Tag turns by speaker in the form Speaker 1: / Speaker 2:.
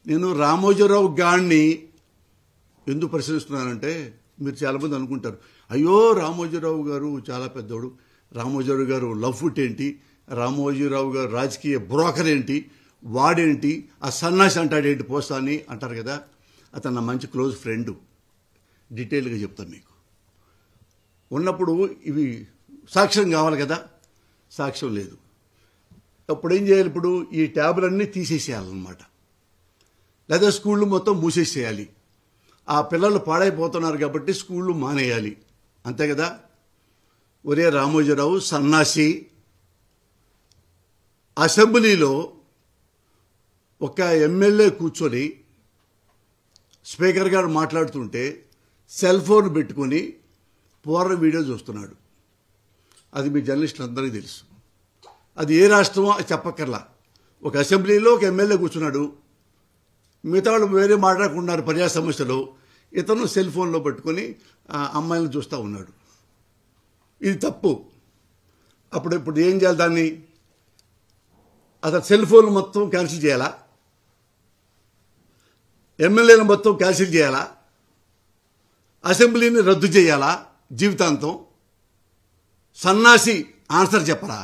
Speaker 1: నేను రామోజీరావు గారిని ఎందుకు ప్రశ్నిస్తున్నానంటే మీరు చాలామంది అనుకుంటారు, అయ్యో రామోజీరావు గారు చాలా పెద్దోడు, రామోజీరావు గారు లవ్ ఫుట్ ఏంటి, రామోజీరావు గారు రాజకీయ బ్రోకర్ ఏంటి, వాడేంటి, ఆ సన్నాసి అంటాడేంటి పోస్తాని అంటారు కదా. అతను నా మంచి క్లోజ్ ఫ్రెండ్. డీటెయిల్గా చెప్తాను మీకు. ఉన్నప్పుడు ఇవి సాక్ష్యం కావాలి కదా, సాక్ష్యం లేదు. అప్పుడు ఏం చేయాలి? ఇప్పుడు ఈ ట్యాబులన్నీ తీసేసేయాలన్నమాట, లేదా స్కూళ్ళు మొత్తం మూసేసేయాలి. ఆ పిల్లలు పాడైపోతున్నారు కాబట్టి స్కూళ్ళు మానేయాలి, అంతే కదా. ఒరే రామోజీరావు సన్నాసి, అసెంబ్లీలో ఒక ఎమ్మెల్యే కూర్చొని స్పీకర్ గారు మాట్లాడుతుంటే సెల్ ఫోన్ పెట్టుకుని పూర్వ వీడియో చూస్తున్నాడు. అది మీ జర్నలిస్టులు అందరికీ తెలుసు. అది ఏ రాష్ట్రమో చెప్పక్కర్లా. ఒక అసెంబ్లీలో ఒక ఎమ్మెల్యే కూర్చున్నాడు, మిగతా వాళ్ళు వేరే మాట్లాడుకుంటున్నారు ప్రజా సమస్యలు, ఇతను సెల్ ఫోన్లో పట్టుకొని అమ్మాయిలను చూస్తూ ఉన్నాడు. ఇది తప్పు. ఇప్పుడు ఏం చేయాలి? దాన్ని అతను సెల్ ఫోన్ మొత్తం క్యాన్సిల్ చేయాలా? ఎమ్మెల్యేలు మొత్తం క్యాన్సిల్ చేయాలా? అసెంబ్లీని రద్దు చేయాలా జీవితాంతం? సన్నాసి ఆన్సర్ చెప్పరా?